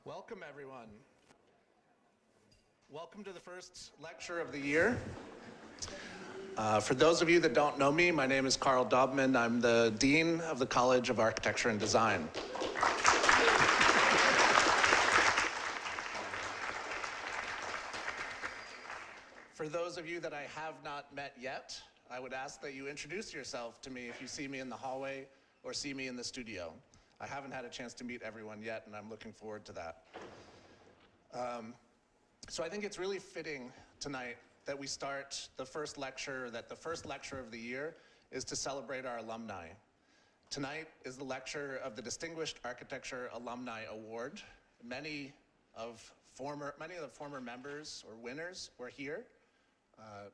Welcome, everyone. Welcome to the first lecture of the year. For those of you that don't know me, my name is Dodman. I'm the Dean of the College of Architecture and Design. For those of you that I have not met yet, I would ask that you introduce yourself to me if you see me in the hallway or see me in the studio. I haven't had a chance to meet everyone yet, and I'm looking forward to that. So I think it's really fitting tonight that we start the first lecture of the year is to celebrate our alumni. Tonight is the lecture of the Distinguished Architecture Alumni Award. Many of the former members or winners were here.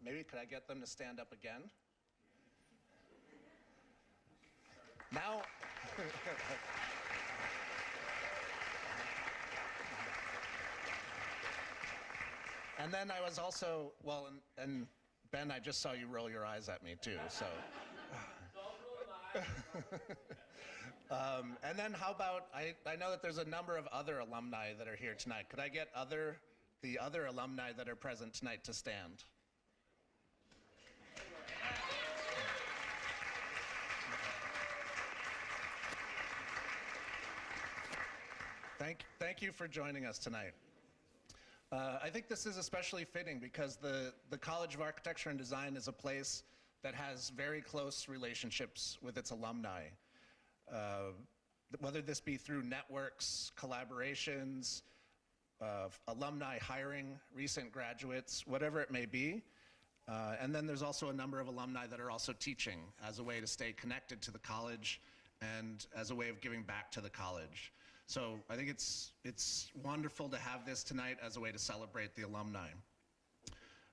Maybe could I get them to stand up again? Now, and then I was also, well, and Ben, I just saw you roll your eyes at me too, so. And then how about, I know that there's a number of other alumni that are here tonight. Could I get the other alumni that are present tonight to stand? Thank you for joining us tonight. I think this is especially fitting because the College of Architecture and Design is a place that has very close relationships with its alumni. Whether this be through networks, collaborations, alumni hiring, recent graduates, whatever it may be. And then there's also a number of alumni that are also teaching as a way to stay connected to the college and as a way of giving back to the college. So I think it's wonderful to have this tonight as a way to celebrate the alumni.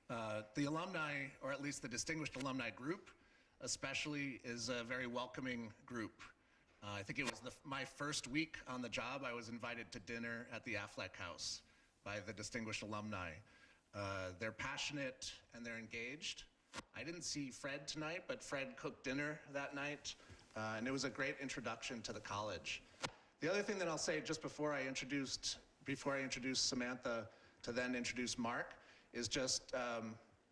The alumni, or at least the Distinguished Alumni Group, especially is a very welcoming group. I think it was my first week on the job, I was invited to dinner at the Affleck House by the Distinguished Alumni. They're passionate and they're engaged. I didn't see Fred tonight, but Fred cooked dinner that night, and it was a great introduction to the college. The other thing that I'll say just before I introduce Samantha to then introduce Mark is just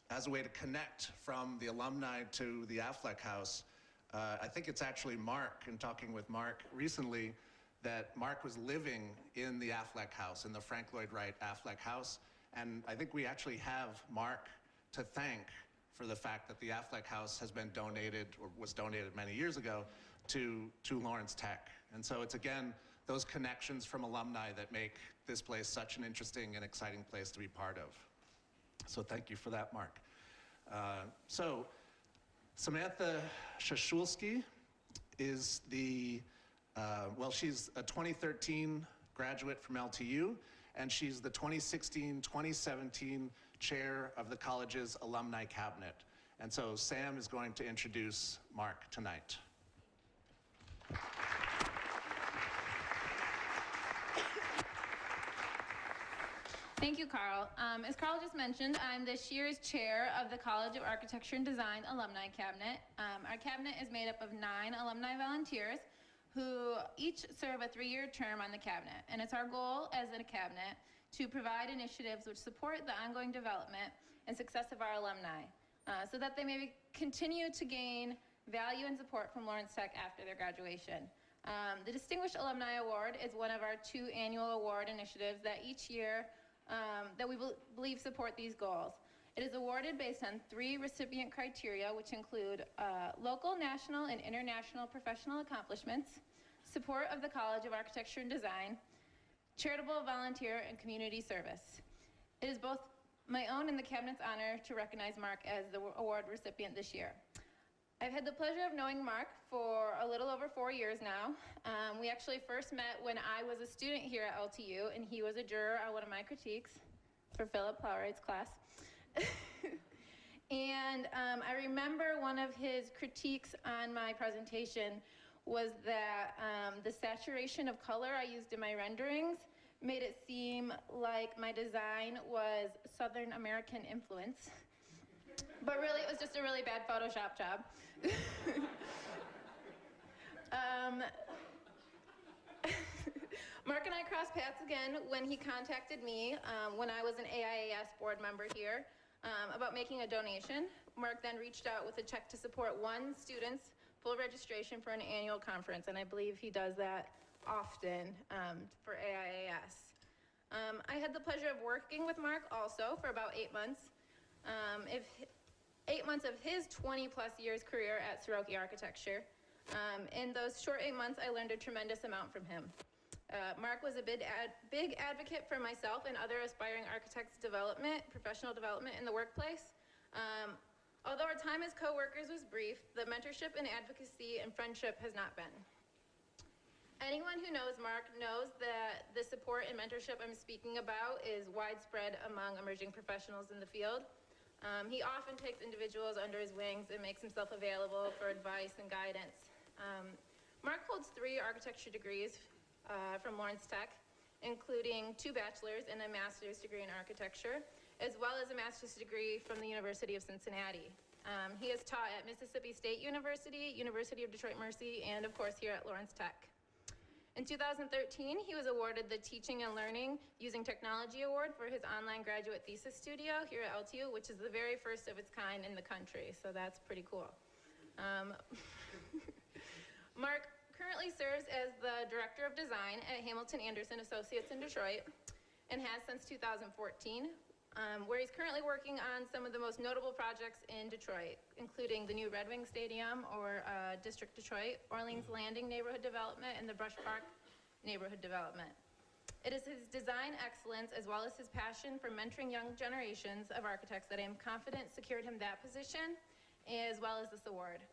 as a way to connect from the alumni to the Affleck House. I think it's actually Mark, in talking with Mark recently, that Mark was living in the Affleck House, in the Frank Lloyd Wright Affleck House. And I think we actually have Mark to thank for the fact that the Affleck House has been donated, or was donated many years ago, to Lawrence Tech. And so it's, again, those connections from alumni that make this place such an interesting and exciting place to be part of. So thank you for that, Mark. So Samantha Shashulski is she's a 2013 graduate from LTU, and she's the 2016-2017 chair of the college's alumni cabinet. And so Sam is going to introduce Mark tonight. Thank you, Carl. As Carl just mentioned, I'm this year's chair of the College of Architecture and Design Alumni Cabinet. Our cabinet is made up of 9 alumni volunteers who each serve a 3-year term on the cabinet. And it's our goal as a cabinet to provide initiatives which support the ongoing development and success of our alumni so that they may continue to gain value and support from Lawrence Tech after their graduation. The Distinguished Alumni Award is one of our 2 annual award initiatives that each year that we believe support these goals. It is awarded based on 3 recipient criteria, which include local, national, and international professional accomplishments, support of the College of Architecture and Design, charitable, volunteer, and community service. It is both my own and the Cabinet's honor to recognize Mark as the award recipient this year. I've had the pleasure of knowing Mark for a little over 4 years now. We actually first met when I was a student here at LTU, and he was a juror on one of my critiques for Philip Plowright's class. And I remember one of his critiques on my presentation was that the saturation of color I used in my renderings made it seem like my design was Southern American influence. But really, it was just a really bad Photoshop job. Mark and I crossed paths again when he contacted me when I was an AIAS board member here about making a donation. Mark then reached out with a check to support one student's full registration for an annual conference, and I believe he does that often for AIAS. I had the pleasure of working with Mark also for about 8 months. 8 months of his 20-plus years career at Soroki Architecture. In those short 8 months, I learned a tremendous amount from him. Mark was a big advocate for myself and other aspiring architects' professional development in the workplace. Although our time as co-workers was brief, the mentorship and advocacy and friendship has not been. Anyone who knows Mark knows that the support and mentorship I'm speaking about is widespread among emerging professionals in the field. He often takes individuals under his wings and makes himself available for advice and guidance. Mark holds 3 architecture degrees from Lawrence Tech, including 2 bachelor's and a master's degree in architecture, as well as a master's degree from the University of Cincinnati. He has taught at Mississippi State University, University of Detroit Mercy, and of course here at Lawrence Tech. In 2013, he was awarded the Teaching and Learning Using Technology Award for his online graduate thesis studio here at LTU, which is the very first of its kind in the country, so that's pretty cool. Mark currently serves as the Director of Design at Hamilton Anderson Associates in Detroit and has since 2014, where he's currently working on some of the most notable projects in Detroit, including the new Red Wing Stadium or District Detroit, Orleans Landing neighborhood development, and the Brush Park neighborhood development. It is his design excellence as well as his passion for mentoring young generations of architects that I am confident secured him that position as well as this award.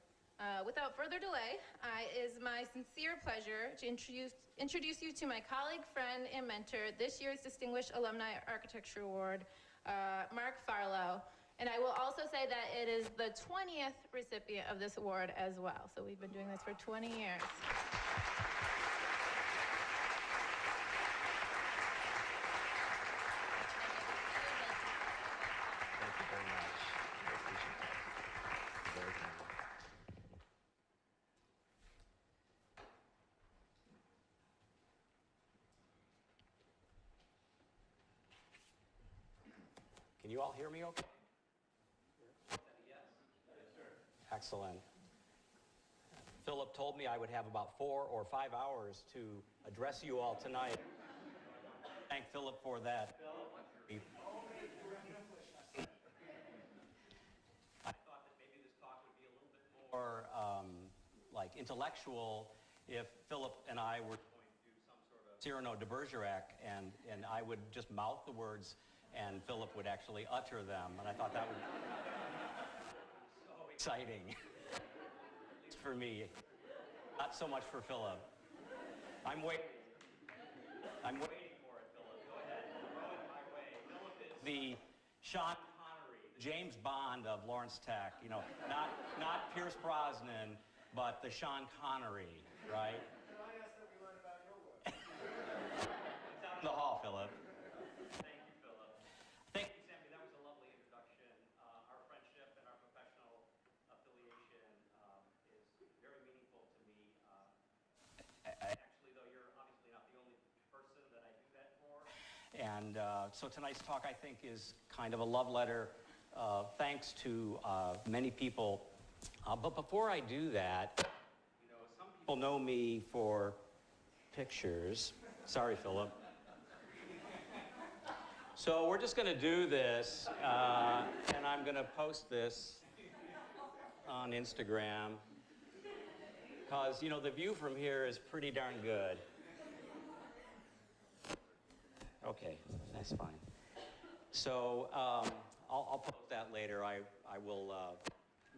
Without further delay, it is my sincere pleasure to introduce you to my colleague, friend, and mentor, this year's Distinguished Alumni Architecture Award, Mark Farlow. And I will also say that it is the 20th recipient of this award as well. So we've been doing this for 20 years. Thank you very much. I appreciate that. Very kind. Can you all hear me okay? Yes. Yes, sir. Excellent. Philip told me I would have about 4 or 5 hours to address you all tonight. Thank Philip for that. I thought that maybe this talk would be a little bit more like intellectual if Philip and I were going to do some sort of Cyrano de Bergerac and I would just mouth the words and Philip would actually utter them, and I thought that would be so exciting. At least for me, not so much for Philip. I'm waiting for it, Philip. Go ahead, throw it my way. Philip is the Sean Connery, James Bond of Lawrence Tech. You know, not Pierce Brosnan, but the Sean Connery, right? Can I ask that we learn about your work? It's out in the hall, Philip. Thank you, Philip. Thank you, Sammy. That was a lovely introduction. Our friendship and our professional affiliation is very meaningful to me. Actually, though, you're obviously not the only person that I do that for. And so tonight's talk, I think, is kind of a love letter, thanks to many people. But before I do that, you know, some people know me for pictures. Sorry, Philip. So we're just going to do this, and I'm going to post this on Instagram, because, you know, the view from here is pretty darn good. Okay, that's fine. So I'll post that later. I will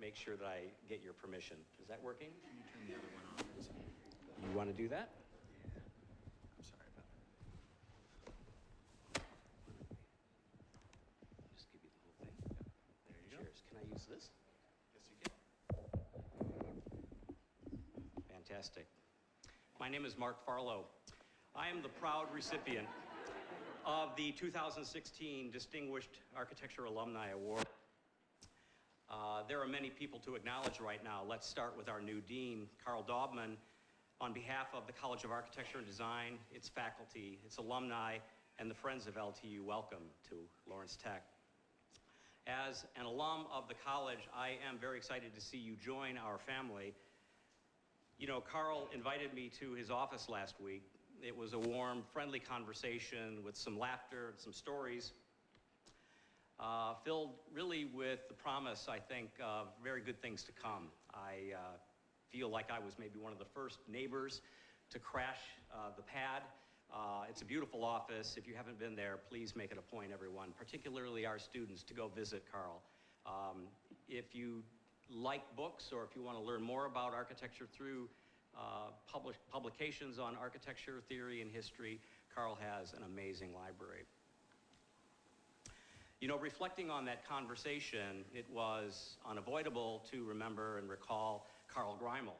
make sure that I get your permission. Is that working? Can you turn the other one on? You want to do that? I'm sorry about that. Just give you the whole thing. There you go. Cheers. Can I use this? Yes, you can. Fantastic. My name is Mark Farlow. I am the proud recipient of the 2016 Distinguished Architecture Alumni Award. There are many people to acknowledge right now. Let's start with our new dean, Carl Dodman. On behalf of the College of Architecture and Design, its faculty, its alumni, and the Friends of LTU, welcome to Lawrence Tech. As an alum of the college, I am very excited to see you join our family. You know, Carl invited me to his office last week. It was a warm, friendly conversation with some laughter and some stories, filled really with the promise, I think, of very good things to come. I feel like I was maybe one of the first neighbors to crash the pad. It's a beautiful office. If you haven't been there, please make it a point, everyone, particularly our students, to go visit Carl. If you like books, or if you want to learn more about architecture through publications on architecture, theory, and history, Carl has an amazing library. You know, reflecting on that conversation, it was unavoidable to remember and recall Carl Greimel,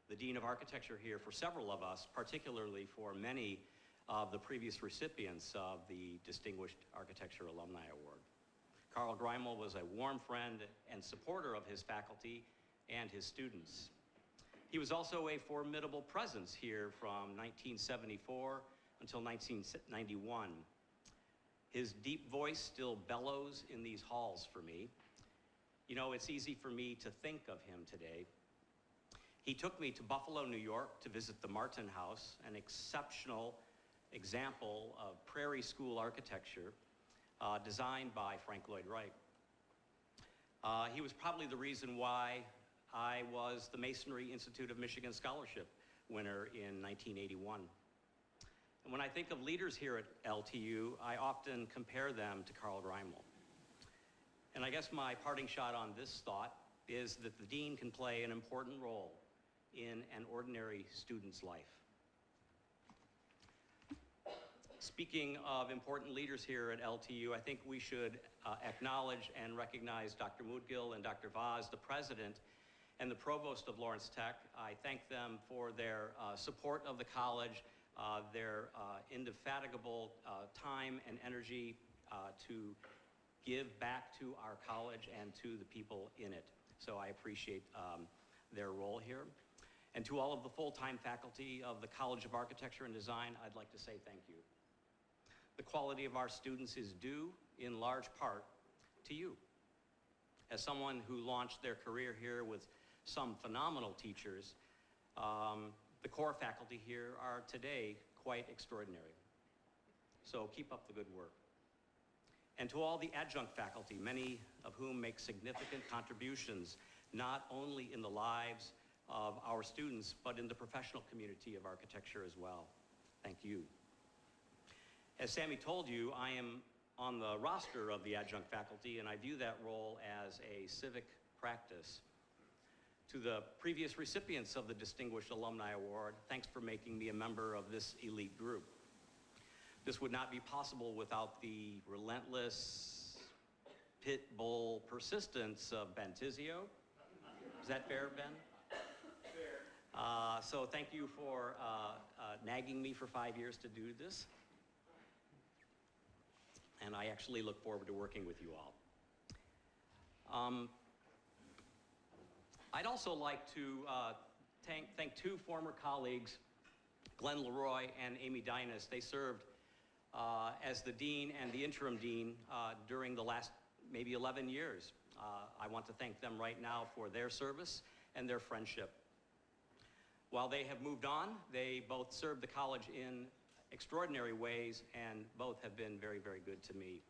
the Dean of Architecture here for several of us, particularly for many of the previous recipients of the Distinguished Architecture Alumni Award. Carl Greimel was a warm friend and supporter of his faculty and his students. He was also a formidable presence here from 1974 until 1991. His deep voice still bellows in these halls for me. You know, it's easy for me to think of him today. He took me to Buffalo, New York to visit the Martin House, an exceptional example of prairie school architecture designed by Frank Lloyd Wright. He was probably the reason why I was the Masonry Institute of Michigan Scholarship winner in 1981. And when I think of leaders here at LTU, I often compare them to Carl Greimel. And I guess my parting shot on this thought is that the dean can play an important role in an ordinary student's life. Speaking of important leaders here at LTU, I think we should acknowledge and recognize Dr. Moodgill and Dr. Vaz, the president and the provost of Lawrence Tech. I thank them for their support of the college, their indefatigable time and energy to give back to our college and to the people in it. So I appreciate their role here. And to all of the full-time faculty of the College of Architecture and Design, I'd like to say thank you. The quality of our students is due, in large part, to you. As someone who launched their career here with some phenomenal teachers, the core faculty here are today quite extraordinary. So keep up the good work. And to all the adjunct faculty, many of whom make significant contributions, not only in the lives of our students, but in the professional community of architecture as well. Thank you. As Sammy told you, I am on the roster of the adjunct faculty, and I view that role as a civic practice. To the previous recipients of the Distinguished Alumni Award, thanks for making me a member of this elite group. This would not be possible without the relentless, pit bull persistence of Ben Tizio. Is that fair, Ben? Fair. So thank you for nagging me for 5 years to do this. And I actually look forward to working with you all. I'd also like to thank two former colleagues, Glenn Leroy and Amy Dynas. They served as the dean and the interim dean during the last maybe 11 years. I want to thank them right now for their service and their friendship. While they have moved on, they both served the college in extraordinary ways, and both have been very, very good to me.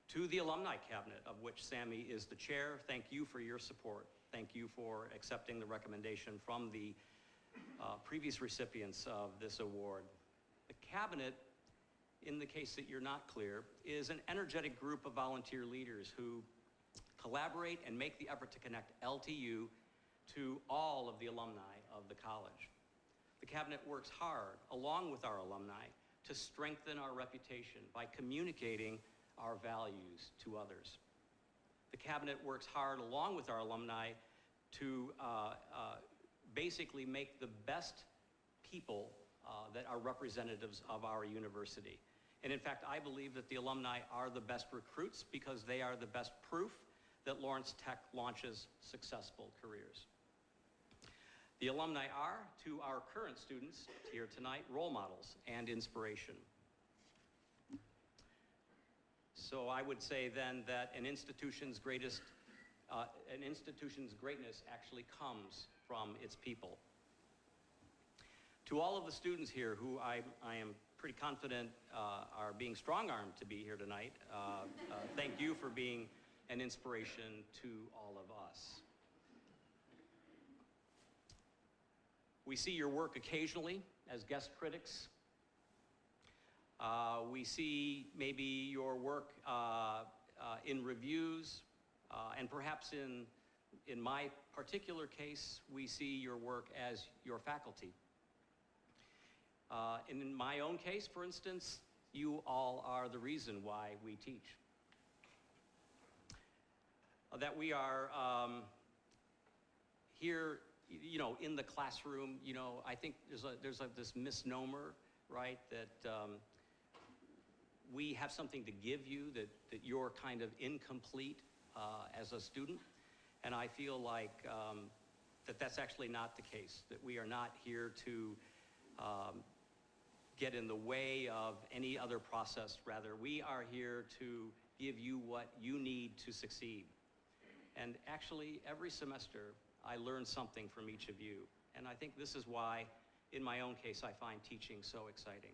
To the Alumni Cabinet, of which Sammy is the chair, thank you for your support. Thank you for accepting the recommendation from the previous recipients of this award. The Cabinet, in the case that you're not clear, is an energetic group of volunteer leaders who collaborate and make the effort to connect LTU to all of the alumni of the college. The Cabinet works hard, along with our alumni, to strengthen our reputation by communicating our values to others. The Cabinet works hard, along with our alumni, to basically make the best people that are representatives of our university. And in fact, I believe that the alumni are the best recruits because they are the best proof that Lawrence Tech launches successful careers. The alumni are, to our current students here tonight, role models and inspiration. So I would say then that an institution's greatness actually comes from its people. To all of the students here who I am pretty confident are being strong-armed to be here tonight, thank you for being an inspiration to all of us. We see your work occasionally as guest critics. We see maybe your work in reviews, and perhaps in my particular case, we see your work as your faculty. And in my own case, for instance, you all are the reason why we teach. That we are here, you know, in the classroom, you know, I think there's this misnomer, right, that we have something to give you, that you're kind of incomplete as a student. And I feel like that's actually not the case, that we are not here to get in the way of any other process. Rather, we are here to give you what you need to succeed. And actually, every semester, I learn something from each of you. And I think this is why, in my own case, I find teaching so exciting.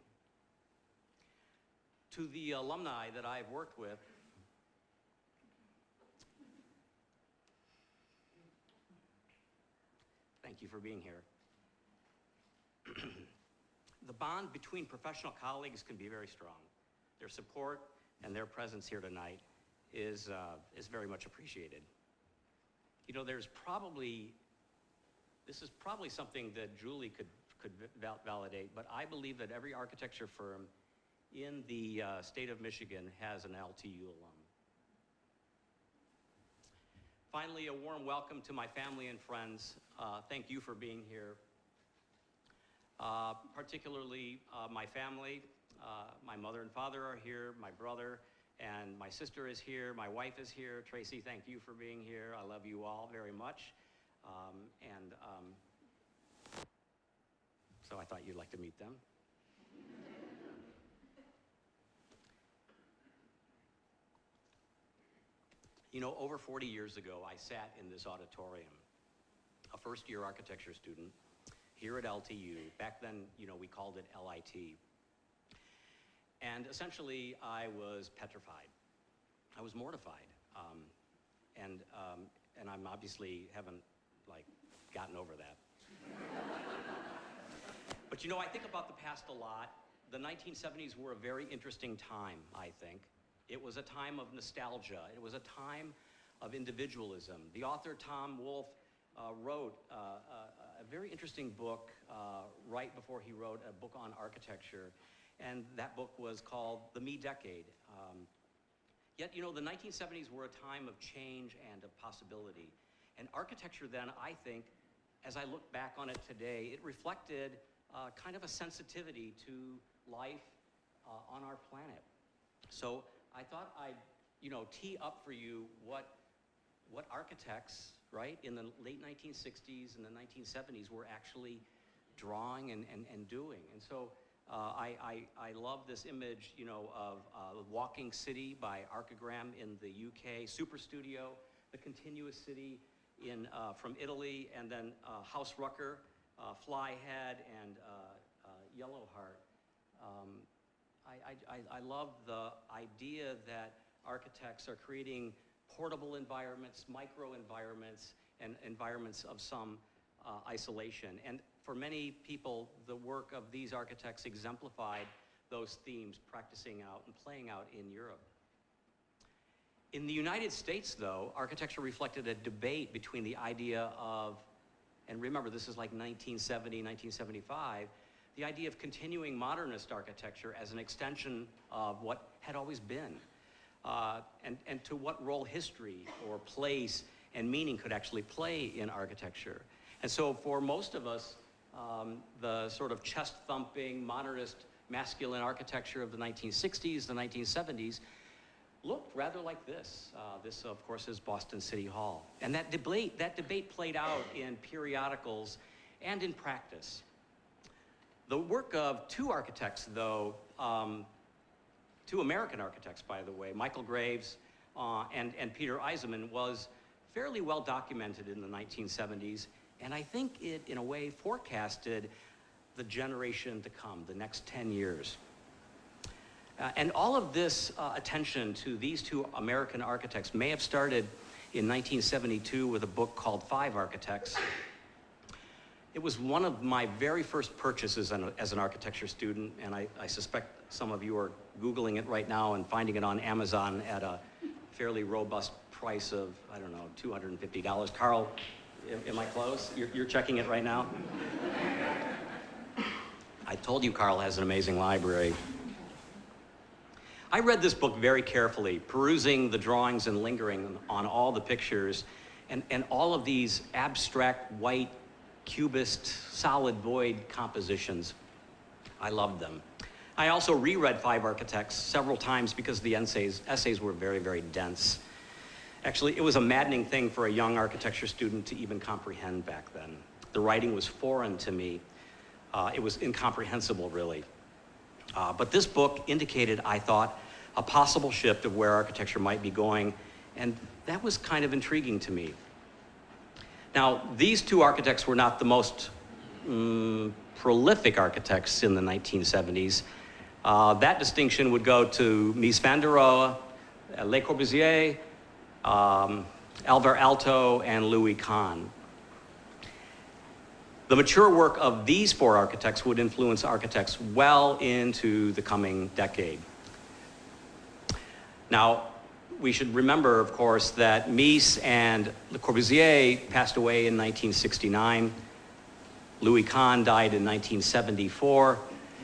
To the alumni that I've worked with, thank you for being here. The bond between professional colleagues can be very strong. Their support and their presence here tonight is very much appreciated. You know, this is probably something that Julie could validate, but I believe that every architecture firm in the state of Michigan has an LTU alum. Finally, a warm welcome to my family and friends. Thank you for being here. Particularly my family, my mother and father are here, my brother and my sister is here, my wife is here. Tracy, thank you for being here. I love you all very much. So I thought you'd like to meet them. You know, over 40 years ago, I sat in this auditorium, a first-year architecture student, here at LTU. Back then, you know, we called it LIT. And essentially, I was petrified. I was mortified. And I'm obviously haven't, like, gotten over that. But you know, I think about the past a lot. The 1970s were a very interesting time, I think. It was a time of nostalgia. It was a time of individualism. The author Tom Wolfe wrote a very interesting book right before he wrote a book on architecture, and that book was called The Me Decade. Yet, you know, the 1970s were a time of change and of possibility. And architecture then, I think, as I look back on it today, it reflected kind of a sensitivity to life on our planet. So I thought I'd, you know, tee up for you what architects, right, in the late 1960s and the 1970s were actually drawing and doing. And so I love this image, you know, of Walking City by Archigram in the UK, Super Studio, the Continuous City from Italy, and then House Rucker, Flyhead, and Yellowheart. I love the idea that architects are creating portable environments, micro-environments, and environments of some isolation. And for many people, the work of these architects exemplified those themes practicing out and playing out in Europe. In the United States, though, architecture reflected a debate between the idea of, and remember, this is like 1970, 1975, the idea of continuing modernist architecture as an extension of what had always been, and to what role history or place and meaning could actually play in architecture. And so for most of us, the sort of chest-thumping, modernist, masculine architecture of the 1960s, the 1970s, looked rather like this. This, of course, is Boston City Hall. And that debate played out in periodicals and in practice. The work of two architects, though, two American architects, by the way, Michael Graves and Peter Eisenman, was fairly well documented in the 1970s, and I think it, in a way, forecasted the generation to come, the next 10 years. And all of this attention to these two American architects may have started in 1972 with a book called Five Architects. It was one of my very first purchases as an architecture student, and I suspect some of you are Googling it right now and finding it on Amazon at a fairly robust price of, I don't know, $250. Carl, am I close? You're checking it right now? I told you Carl has an amazing library. I read this book very carefully, perusing the drawings and lingering on all the pictures and all of these abstract white cubist solid void compositions. I loved them. I also reread Five Architects several times because the essays were very, very dense. Actually, it was a maddening thing for a young architecture student to even comprehend back then. The writing was foreign to me. It was incomprehensible, really. But this book indicated, I thought, a possible shift of where architecture might be going, and that was kind of intriguing to me. Now, these two architects were not the most prolific architects in the 1970s. That distinction would go to Mies van der Rohe, Le Corbusier, Alvar Aalto, and Louis Kahn. The mature work of these four architects would influence architects well into the coming decade. Now, we should remember, of course, that Mies and Le Corbusier passed away in 1969. Louis Kahn died in 1974,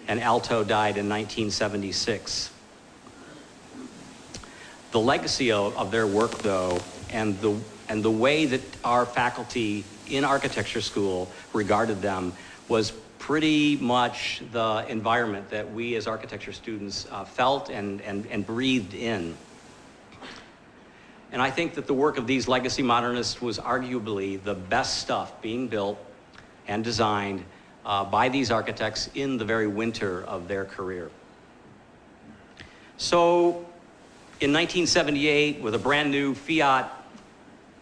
and Aalto died in 1976. The legacy of their work, though, and the way that our faculty in architecture school regarded them was pretty much the environment that we as architecture students felt and breathed in. And I think that the work of these legacy modernists was arguably the best stuff being built and designed by these architects in the very winter of their career. So in 1978, with a brand new Fiat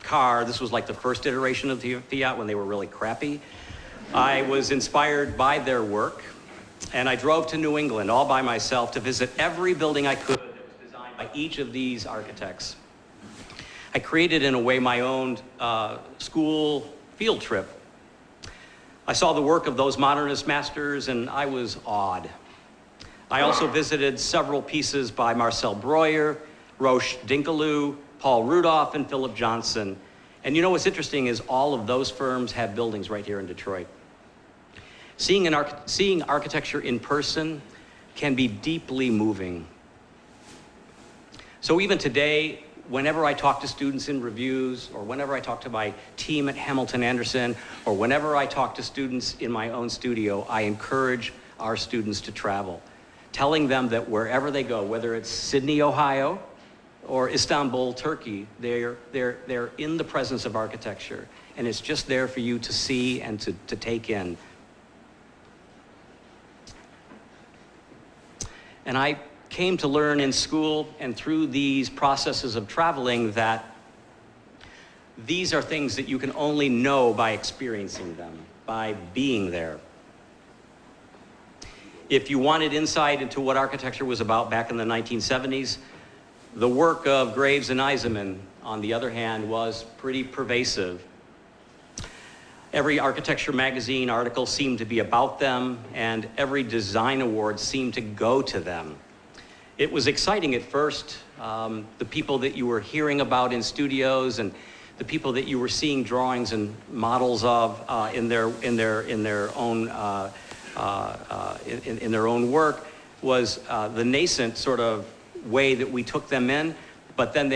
car, this was like the first iteration of the Fiat when they were really crappy, I was inspired by their work, and I drove to New England all by myself to visit every building I could that was designed by each of these architects. I created, in a way, my own school field trip. I saw the work of those modernist masters, and I was awed. I also visited several pieces by Marcel Breuer, Roche Dinkeloo, Paul Rudolph, and Philip Johnson. And you know what's interesting is all of those firms have buildings right here in Detroit. Seeing architecture in person can be deeply moving. So even today, whenever I talk to students in reviews, or whenever I talk to my team at Hamilton Anderson, or whenever I talk to students in my own studio, I encourage our students to travel, telling them that wherever they go, whether it's Sydney, Ohio, or Istanbul, Turkey, they're in the presence of architecture, and it's just there for you to see and to take in. And I came to learn in school and through these processes of traveling that these are things that you can only know by experiencing them, by being there. If you wanted insight into what architecture was about back in the 1970s, the work of Graves and Eisenman, on the other hand, was pretty pervasive. Every architecture magazine article seemed to be about them, and every design award seemed to go to them. It was exciting at first, the people that you were hearing about in studios and the people that you were seeing drawings and models of in their own work was the nascent sort of way that we took them in, but then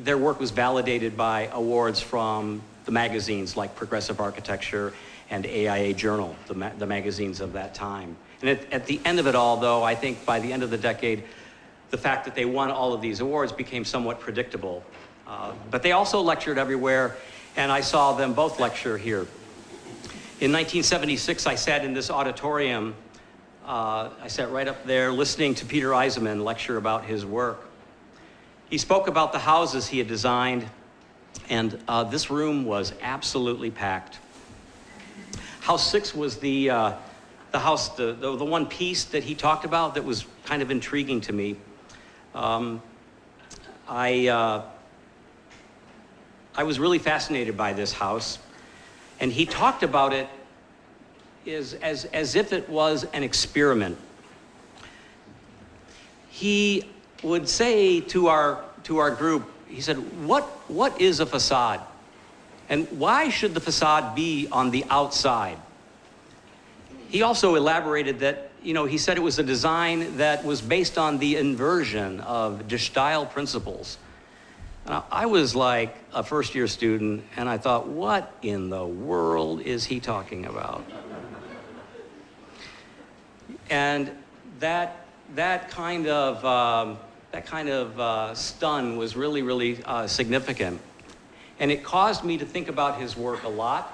their work was validated by awards from the magazines like Progressive Architecture and AIA Journal, the magazines of that time. And at the end of it all, though, I think by the end of the decade, the fact that they won all of these awards became somewhat predictable. But they also lectured everywhere, and I saw them both lecture here. In 1976, I sat in this auditorium. I sat right up there listening to Peter Eisenman lecture about his work. He spoke about the houses he had designed, and this room was absolutely packed. House 6 was the house, the one piece that he talked about that was kind of intriguing to me. I was really fascinated by this house, and he talked about it as if it was an experiment. He would say to our group, he said, what is a facade? And why should the facade be on the outside? He also elaborated that, he said it was a design that was based on the inversion of Gestalt principles. And I was like a first-year student, and I thought, what in the world is he talking about? And that kind of stun was really, really significant. And it caused me to think about his work a lot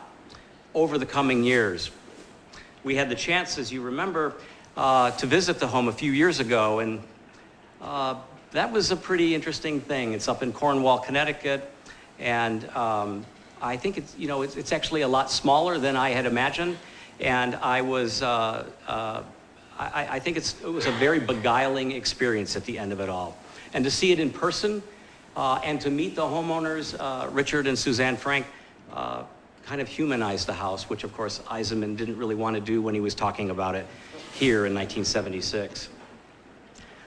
over the coming years. We had the chance, as you remember, to visit the home a few years ago, and that was a pretty interesting thing. It's up in Cornwall, Connecticut, and I think it's actually a lot smaller than I had imagined, and I think it was a very beguiling experience at the end of it all. And to see it in person, and to meet the homeowners, Richard and Suzanne Frank, kind of humanized the house, which of course Eisenman didn't really want to do when he was talking about it here in 1976.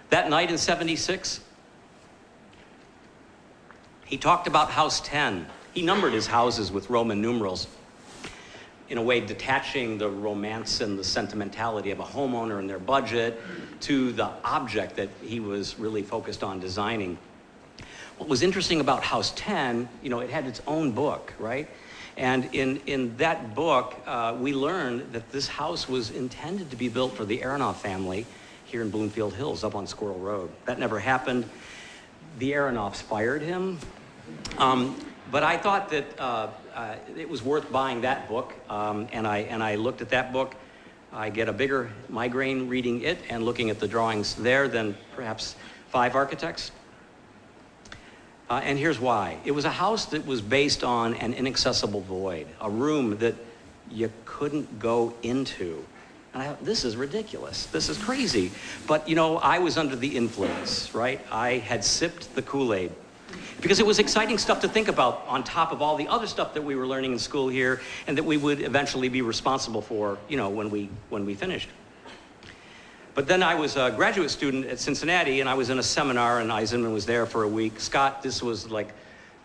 That night in '76, he talked about House 10. He numbered his houses with Roman numerals, in a way detaching the romance and the sentimentality of a homeowner and their budget to the object that he was really focused on designing. What was interesting about House 10, it had its own book, right? And in that book, we learned that this house was intended to be built for the Aronoff family here in Bloomfield Hills, up on Squirrel Road. That never happened. The Aronoffs fired him. But I thought that it was worth buying that book, and I looked at that book. I get a bigger migraine reading it and looking at the drawings there than perhaps 5 architects. And here's why. It was a house that was based on an inaccessible void, a room that you couldn't go into. And I thought, this is ridiculous. This is crazy. But, I was under the influence, right? I had sipped the Kool-Aid. Because it was exciting stuff to think about on top of all the other stuff that we were learning in school here and that we would eventually be responsible for, when we finished. But then I was a graduate student at Cincinnati, and I was in a seminar, and Eisenman was there for a week. Scott, this was like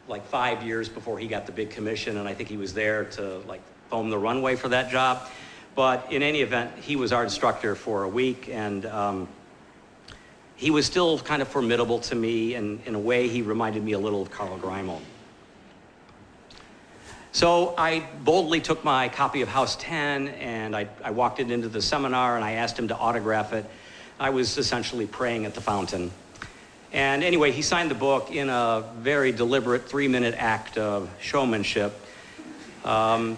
5 years before he got the big commission, and I think he was there to foam the runway for that job. But in any event, he was our instructor for a week, and he was still kind of formidable to me, and in a way, he reminded me a little of Carl Greimel. So I boldly took my copy of House 10, and I walked it into the seminar, and I asked him to autograph it. I was essentially praying at the fountain. And anyway, he signed the book in a very deliberate 3-minute act of showmanship. Then,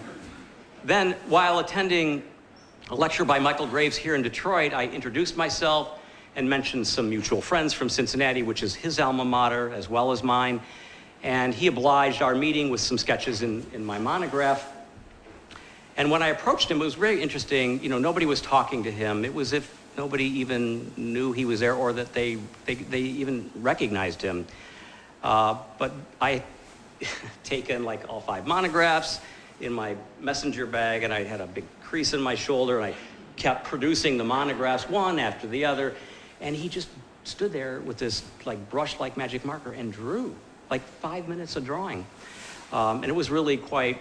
while attending a lecture by Michael Graves here in Detroit, I introduced myself and mentioned some mutual friends from Cincinnati, which is his alma mater as well as mine. And he obliged our meeting with some sketches in my monograph. And when I approached him, it was very interesting. Nobody was talking to him. It was as if nobody even knew he was there or that they even recognized him. But I taken all 5 monographs in my messenger bag, and I had a big crease in my shoulder, and I kept producing the monographs one after the other. And he just stood there with this brush like magic marker and drew. 5 minutes of drawing. And it was really quite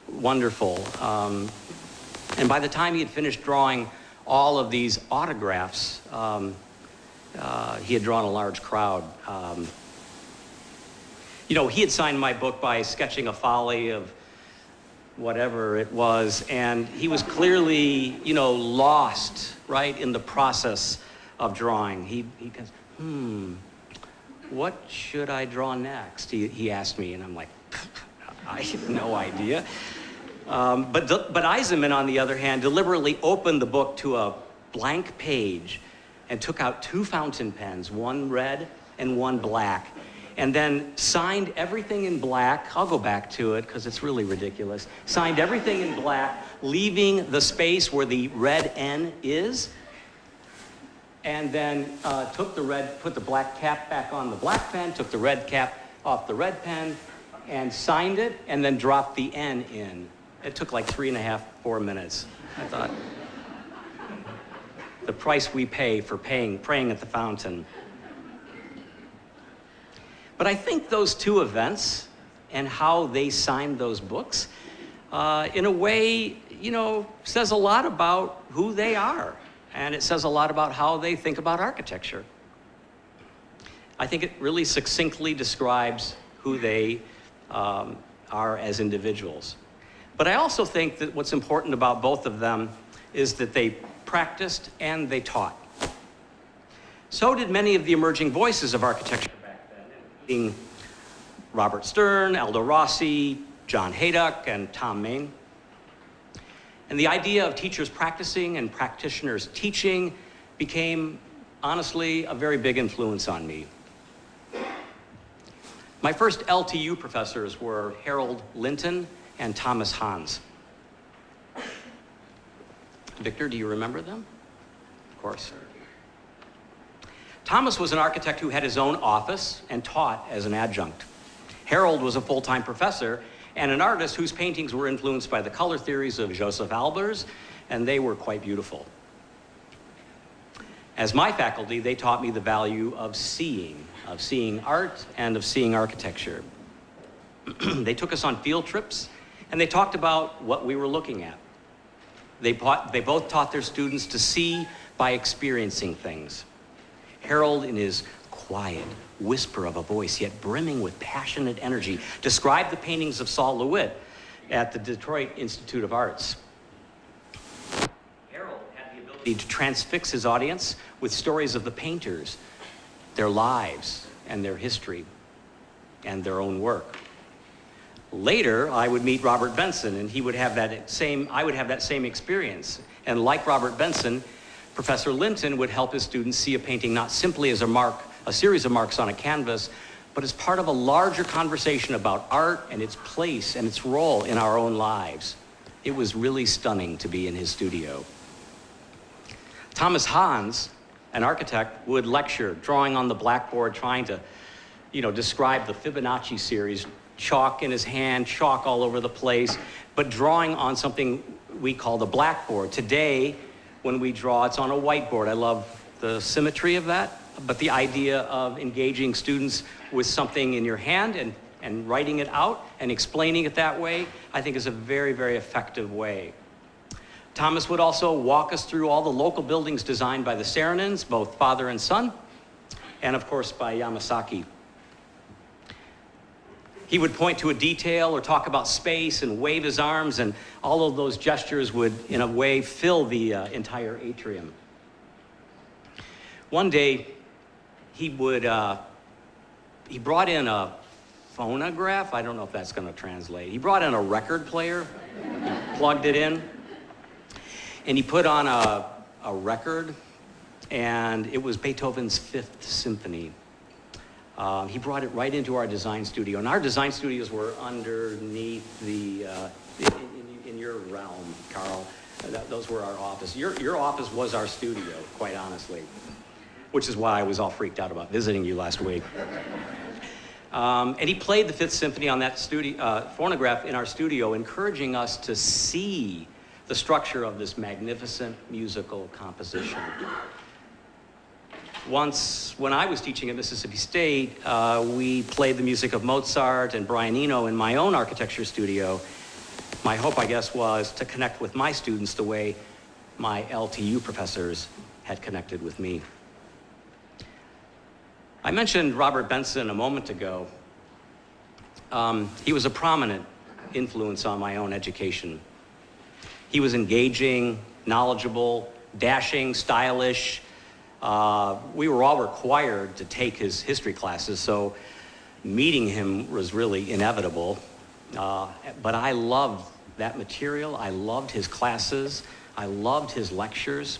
wonderful. And by the time he had finished drawing all of these autographs, he had drawn a large crowd. He had signed my book by sketching a folly of whatever it was, and he was clearly, lost, right, in the process of drawing. He goes, what should I draw next? He asked me, and I'm like, I have no idea. But Eisenman, on the other hand, deliberately opened the book to a blank page and took out 2 fountain pens, one red and one black, and then signed everything in black. I'll go back to it because it's really ridiculous. Signed everything in black, leaving the space where the red N is, and then put the black cap back on the black pen, took the red cap off the red pen, and signed it, and then dropped the N in. It took like 3.5, 4 minutes. I thought, the price we pay for praying at the fountain. But I think those 2 events and how they signed those books, in a way, says a lot about who they are. And it says a lot about how they think about architecture. I think it really succinctly describes who they are as individuals. But I also think that what's important about both of them is that they practiced and they taught. So did many of the emerging voices of architecture back then, including Robert Stern, Aldo Rossi, John Haydock, and Tom Main. And the idea of teachers practicing and practitioners teaching became, honestly, a very big influence on me. My first LTU professors were Harold Linton and Thomas Hans. Victor, do you remember them? Of course. Thomas was an architect who had his own office and taught as an adjunct. Harold was a full-time professor and an artist whose paintings were influenced by the color theories of Joseph Albers, and they were quite beautiful. As my faculty, they taught me the value of seeing art and of seeing architecture. They took us on field trips, and they talked about what we were looking at. They both taught their students to see by experiencing things. Harold, in his quiet whisper of a voice, yet brimming with passionate energy, described the paintings of Saul LeWitt at the Detroit Institute of Arts. Harold had the ability to transfix his audience with stories of the painters, their lives, and their history, and their own work. Later, I would meet Robert Benson, and I would have that same experience. And like Robert Benson, Professor Linton would help his students see a painting not simply as a series of marks on a canvas, but as part of a larger conversation about art and its place and its role in our own lives. It was really stunning to be in his studio. Thomas Hans, an architect, would lecture, drawing on the blackboard, trying to, describe the Fibonacci series, chalk in his hand, chalk all over the place, but drawing on something we call the blackboard. Today, when we draw, it's on a whiteboard. I love the symmetry of that, but the idea of engaging students with something in your hand and writing it out and explaining it that way, I think is a very, very effective way. Thomas would also walk us through all the local buildings designed by the Saarinen, both father and son, and of course by Yamasaki. He would point to a detail or talk about space and wave his arms, and all of those gestures would, in a way, fill the entire atrium. One day, he brought in a phonograph. I don't know if that's going to translate. He brought in a record player, plugged it in, and he put on a record, and it was Beethoven's Fifth Symphony. He brought it right into our design studio, and our design studios were underneath in your realm, Carl. Those were our office. Your office was our studio, quite honestly, which is why I was all freaked out about visiting you last week. And he played the Fifth Symphony on that phonograph in our studio, encouraging us to see the structure of this magnificent musical composition. Once, when I was teaching at Mississippi State, we played the music of Mozart and Brian Eno in my own architecture studio. My hope, I guess, was to connect with my students the way my LTU professors had connected with me. I mentioned Robert Benson a moment ago. He was a prominent influence on my own education. He was engaging, knowledgeable, dashing, stylish. We were all required to take his history classes, so meeting him was really inevitable. But I loved that material. I loved his classes. I loved his lectures.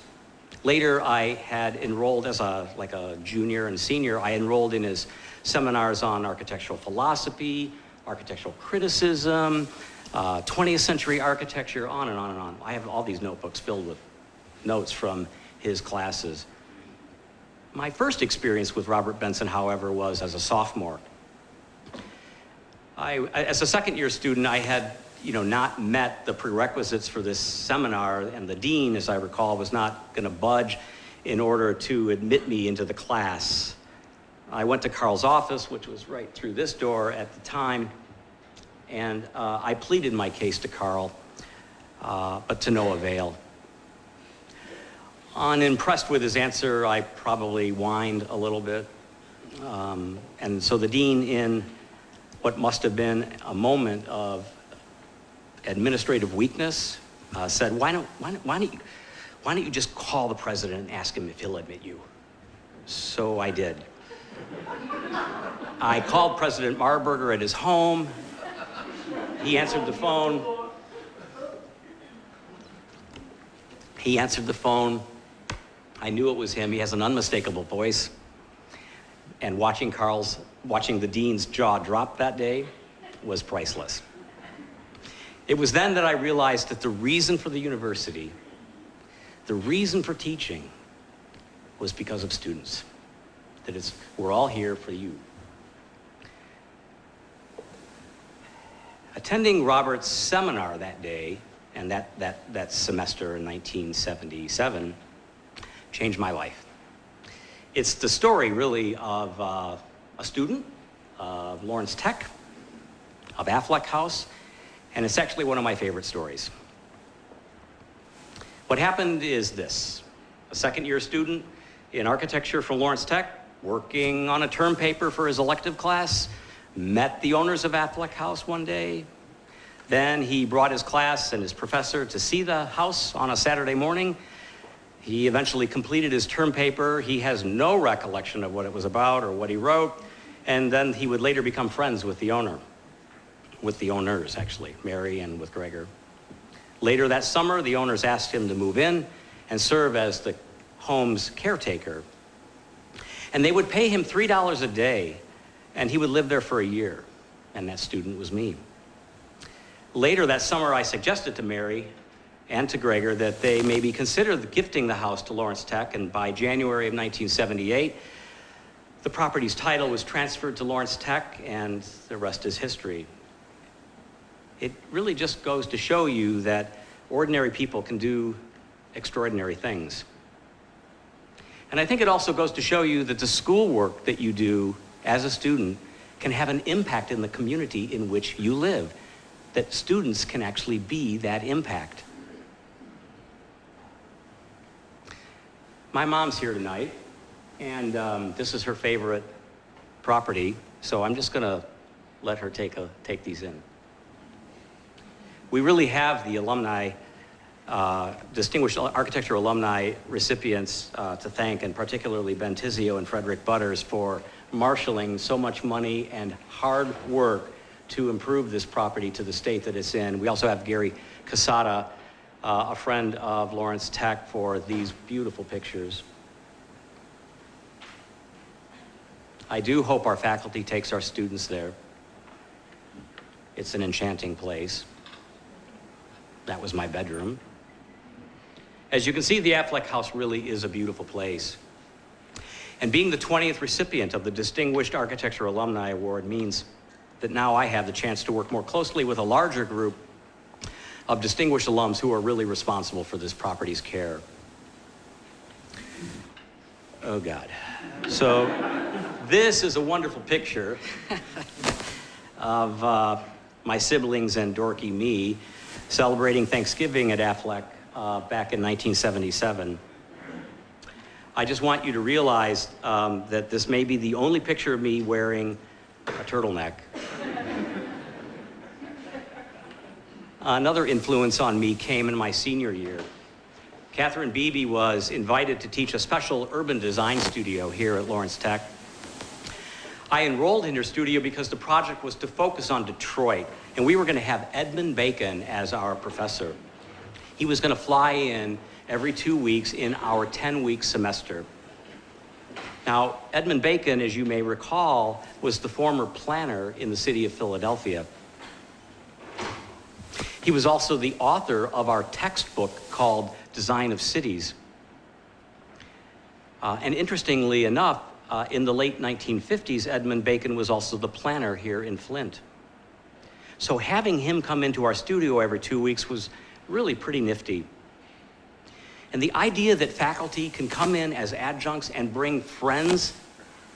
Later, I had enrolled as like a junior and senior, I enrolled in his seminars on architectural philosophy, architectural criticism, 20th century architecture, on and on and on. I have all these notebooks filled with notes from his classes. My first experience with Robert Benson, however, was as a sophomore. As a second-year student, I had not met the prerequisites for this seminar, and the dean, as I recall, was not going to budge in order to admit me into the class. I went to Carl's office, which was right through this door at the time, and I pleaded my case to Carl, but to no avail. Unimpressed with his answer, I probably whined a little bit. And so the dean, in what must have been a moment of administrative weakness, said, why don't you just call the president and ask him if he'll admit you? So I did. I called President Marburger at his home. He answered the phone. I knew it was him. He has an unmistakable voice. And watching the dean's jaw drop that day was priceless. It was then that I realized that the reason for the university, the reason for teaching, was because of students. That we're all here for you. Attending Robert's seminar that day, and that semester in 1977, changed my life. It's the story, really, of a student, of Lawrence Tech, of Affleck House, and it's actually one of my favorite stories. What happened is this: a second-year student in architecture from Lawrence Tech, working on a term paper for his elective class, met the owners of Affleck House one day. Then he brought his class and his professor to see the house on a Saturday morning. He eventually completed his term paper. He has no recollection of what it was about or what he wrote. And then he would later become friends with the owner. With the owners, actually, Mary and with Gregor. Later that summer, the owners asked him to move in and serve as the home's caretaker. And they would pay him $3 a day, and he would live there for a year. And that student was me. Later that summer, I suggested to Mary and to Gregor that they maybe consider gifting the house to Lawrence Tech, and by January of 1978, the property's title was transferred to Lawrence Tech, and the rest is history. It really just goes to show you that ordinary people can do extraordinary things. And I think it also goes to show you that the schoolwork that you do as a student can have an impact in the community in which you live, that students can actually be that impact. My mom's here tonight, and this is her favorite property, so I'm just gonna let her take these in. We really have the alumni, distinguished architecture alumni recipients to thank, and particularly Ben Tizio and Frederick Butters for marshaling so much money and hard work to improve this property to the state that it's in. We also have Gary Casada, a friend of Lawrence Tech, for these beautiful pictures. I do hope our faculty takes our students there. It's an enchanting place. That was my bedroom. As you can see, the Affleck House really is a beautiful place. And being the 20th recipient of the Distinguished Architecture Alumni Award means that now I have the chance to work more closely with a larger group of distinguished alums who are really responsible for this property's care. Oh, God. So this is a wonderful picture of my siblings and dorky me celebrating Thanksgiving at Affleck back in 1977. I just want you to realize that this may be the only picture of me wearing a turtleneck. Another influence on me came in my senior year. Catherine Beebe was invited to teach a special urban design studio here at Lawrence Tech. I enrolled in your studio because the project was to focus on Detroit, and we were going to have Edmund Bacon as our professor. He was going to fly in every 2 weeks in our 10-week semester. Now, Edmund Bacon, as you may recall, was the former planner in the city of Philadelphia. He was also the author of our textbook called Design of Cities. And interestingly enough, in the late 1950s, Edmund Bacon was also the planner here in Flint. So having him come into our studio every 2 weeks was really pretty nifty. And the idea that faculty can come in as adjuncts and bring friends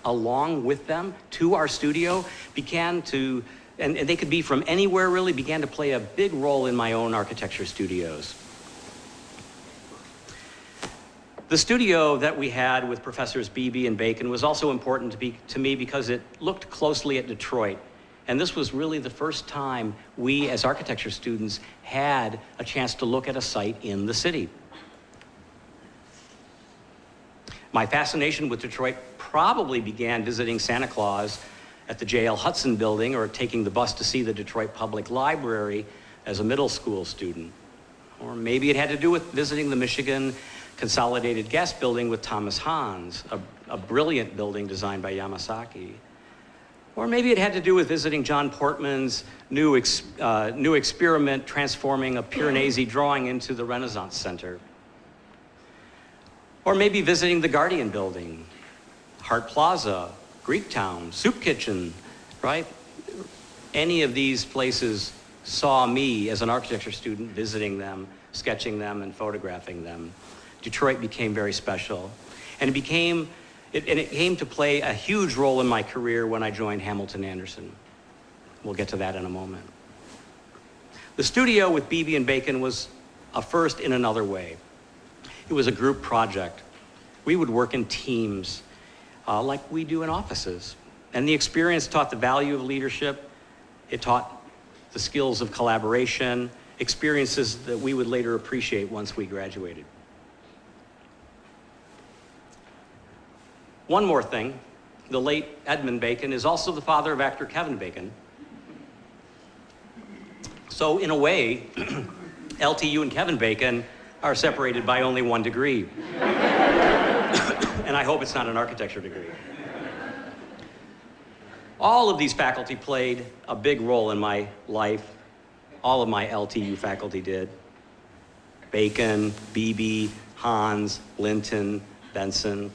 along with them to our studio began to, and they could be from anywhere really, began to play a big role in my own architecture studios. The studio that we had with Professors Beebe and Bacon was also important to me because it looked closely at Detroit. And this was really the first time we, as architecture students, had a chance to look at a site in the city. My fascination with Detroit probably began visiting Santa Claus at the J.L. Hudson building or taking the bus to see the Detroit Public Library as a middle school student. Or maybe it had to do with visiting the Michigan Consolidated Gas Building with Thomas Hans, a brilliant building designed by Yamasaki. Or maybe it had to do with visiting John Portman's new experiment transforming a Piranesi drawing into the Renaissance Center. Or maybe visiting the Guardian Building, Hart Plaza, Greektown, Soup Kitchen, right? Any of these places saw me as an architecture student visiting them, sketching them, and photographing them. Detroit became very special. And it came to play a huge role in my career when I joined Hamilton Anderson. We'll get to that in a moment. The studio with Beebe and Bacon was a first in another way. It was a group project. We would work in teams, like we do in offices. And the experience taught the value of leadership. It taught the skills of collaboration, experiences that we would later appreciate once we graduated. One more thing, the late Edmund Bacon is also the father of actor Kevin Bacon. So in a way, LTU and Kevin Bacon are separated by only 1 degree. And I hope it's not an architecture degree. All of these faculty played a big role in my life. All of my LTU faculty did. Bacon, Beebe, Hans, Linton, Benson,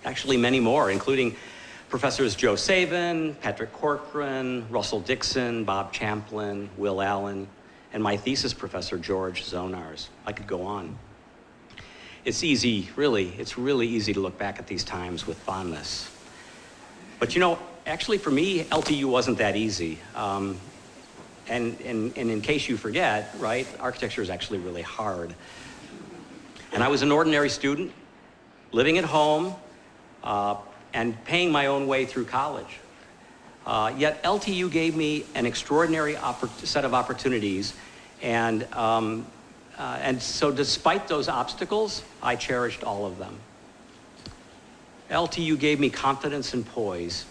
actually many more, including Professors Joe Savin, Patrick Corcoran, Russell Dixon, Bob Champlin, Will Allen, and my thesis professor, George Zonars. I could go on. It's easy, really, it's really easy to look back at these times with fondness. But you know, actually for me, LTU wasn't that easy. And in case you forget, right, architecture is actually really hard. And I was an ordinary student, living at home, and paying my own way through college. Yet LTU gave me an extraordinary set of opportunities, and so despite those obstacles, I cherished all of them. LTU gave me confidence and poise.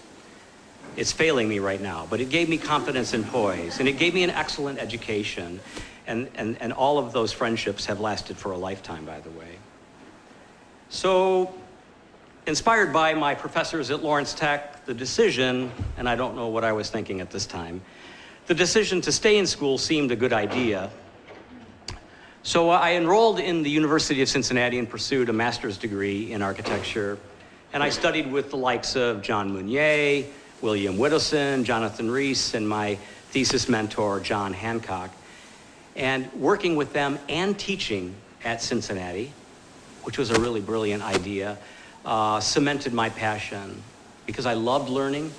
It's failing me right now, but it gave me confidence and poise, and it gave me an excellent education, and all of those friendships have lasted for a lifetime, by the way. So, inspired by my professors at Lawrence Tech, the decision, and I don't know what I was thinking at this time, the decision to stay in school seemed a good idea. So I enrolled in the University of Cincinnati and pursued a master's degree in architecture. And I studied with the likes of John Meunier, William Whittleson, Jonathan Rees, and my thesis mentor, John Hancock. And working with them and teaching at Cincinnati, which was a really brilliant idea, cemented my passion because I loved learning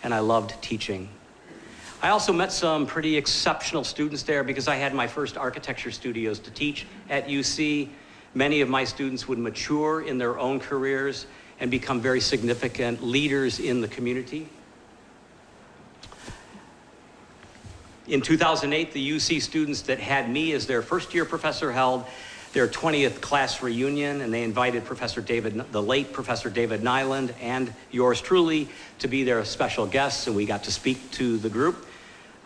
and I loved teaching. I also met some pretty exceptional students there because I had my first architecture studios to teach at UC. Many of my students would mature in their own careers and become very significant leaders in the community. In 2008, the UC students that had me as their first-year professor held their 20th class reunion, and they invited the late Professor David Nyland and yours truly to be their special guests, and we got to speak to the group.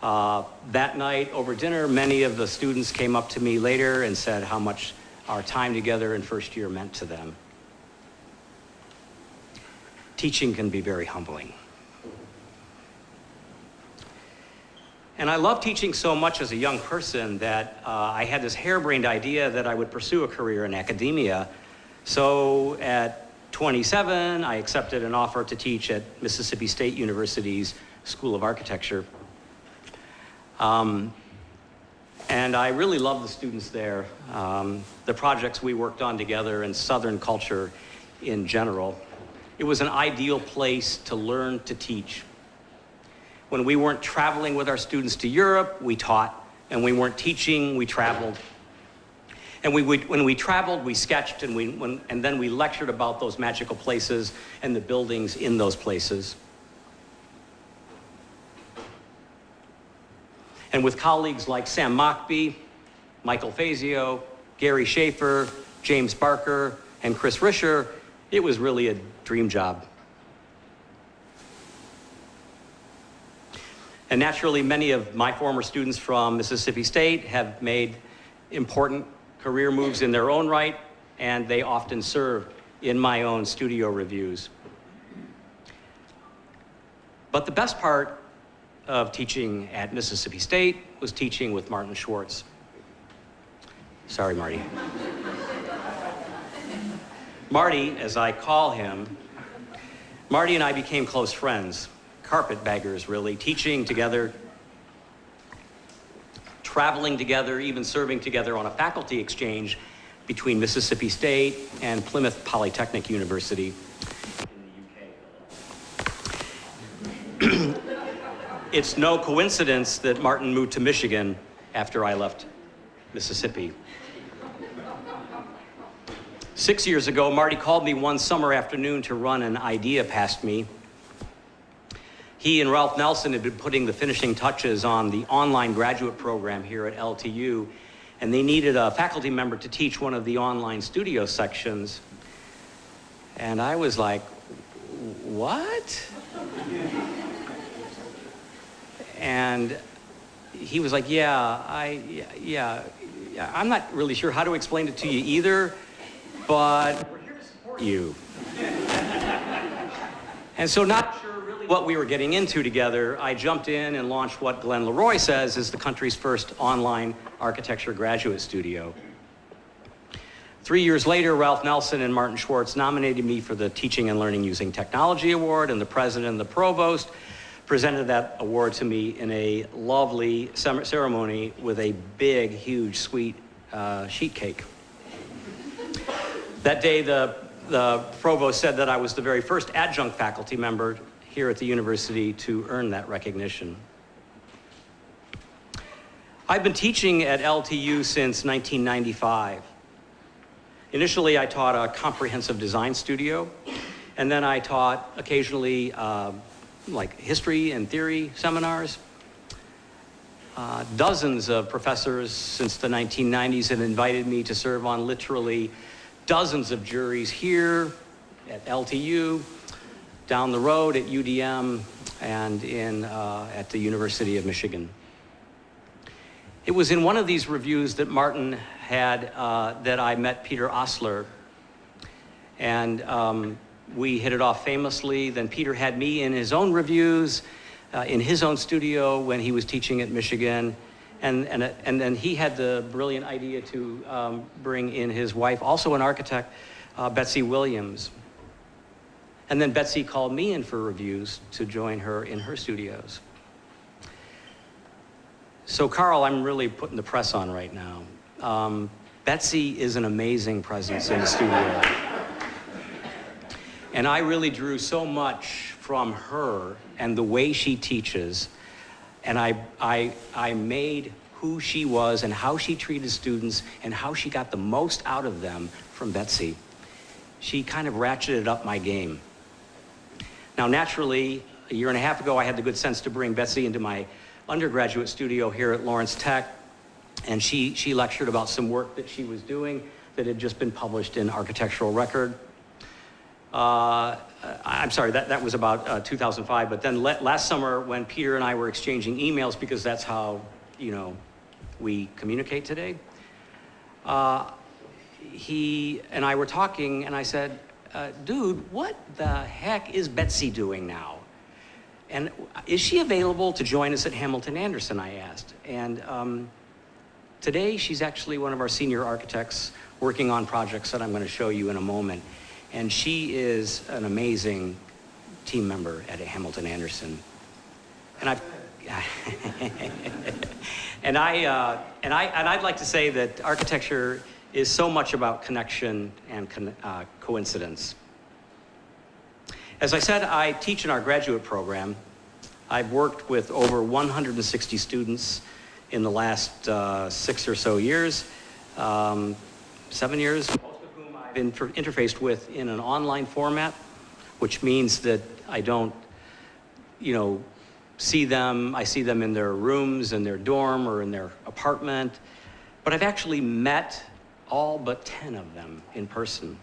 That night over dinner, many of the students came up to me later and said how much our time together in first year meant to them. Teaching can be very humbling. And I loved teaching so much as a young person that I had this harebrained idea that I would pursue a career in academia. So at 27, I accepted an offer to teach at Mississippi State University's School of Architecture. And I really loved the students there, the projects we worked on together, and Southern culture in general. It was an ideal place to learn to teach. When we weren't traveling with our students to Europe, we taught. And we weren't teaching, we traveled. And when we traveled, we sketched, and then we lectured about those magical places and the buildings in those places. And with colleagues like Sam Mockbee, Michael Fazio, Gary Schaefer, James Barker, and Chris Risher, it was really a dream job. And naturally, many of my former students from Mississippi State have made important career moves in their own right, and they often serve in my own studio reviews. But the best part of teaching at Mississippi State was teaching with Martin Schwartz. Sorry, Marty. Marty, as I call him, Marty and I became close friends. Carpetbaggers, really, teaching together, traveling together, even serving together on a faculty exchange between Mississippi State and Plymouth Polytechnic University in the UK. It's no coincidence that Martin moved to Michigan after I left Mississippi. 6 years ago, Marty called me one summer afternoon to run an idea past me. He and Ralph Nelson had been putting the finishing touches on the online graduate program here at LTU, and they needed a faculty member to teach one of the online studio sections. And I was like, what? And he was like, yeah, I'm not really sure how to explain it to you either, but we're here to support you. And so not sure really what we were getting into together, I jumped in and launched what Glenn Leroy says is the country's first online architecture graduate studio. 3 years later, Ralph Nelson and Martin Schwartz nominated me for the Teaching and Learning Using Technology Award, and the president and the provost presented that award to me in a lovely ceremony with a big, huge, sweet sheet cake. That day, the provost said that I was the very first adjunct faculty member here at the university to earn that recognition. I've been teaching at LTU since 1995. Initially, I taught a comprehensive design studio, and then I taught occasionally like history and theory seminars. Dozens of professors since the 1990s have invited me to serve on literally dozens of juries here at LTU, down the road at UDM, and at the University of Michigan. It was in one of these reviews that Martin had that I met Peter Osler, and we hit it off famously. Then Peter had me in his own reviews, in his own studio when he was teaching at Michigan. And then he had the brilliant idea to bring in his wife, also an architect, Betsy Williams. And then Betsy called me in for reviews to join her in her studios. So Carl, I'm really putting the press on right now. Betsy is an amazing presence in the studio. And I really drew so much from her and the way she teaches. And I made who she was and how she treated students and how she got the most out of them from Betsy. She kind of ratcheted up my game. Now, naturally, a year and a half ago, I had the good sense to bring Betsy into my undergraduate studio here at Lawrence Tech. And she lectured about some work that she was doing that had just been published in Architectural Record. I'm sorry, that was about 2005, but then last summer when Peter and I were exchanging emails, because that's how, we communicate today, he and I were talking, and I said, dude, what the heck is Betsy doing now? And is she available to join us at Hamilton Anderson, I asked. And today, she's actually one of our senior architects working on projects that I'm going to show you in a moment. And she is an amazing team member at Hamilton Anderson. And I'd like to say that architecture is so much about connection and coincidence. As I said, I teach in our graduate program. I've worked with over 160 students in the last 6 or so years, 7 years, most of whom I've been interfaced with in an online format, which means that I don't, see them. I see them in their rooms, in their dorm, or in their apartment. But I've actually met all but 10 of them in person.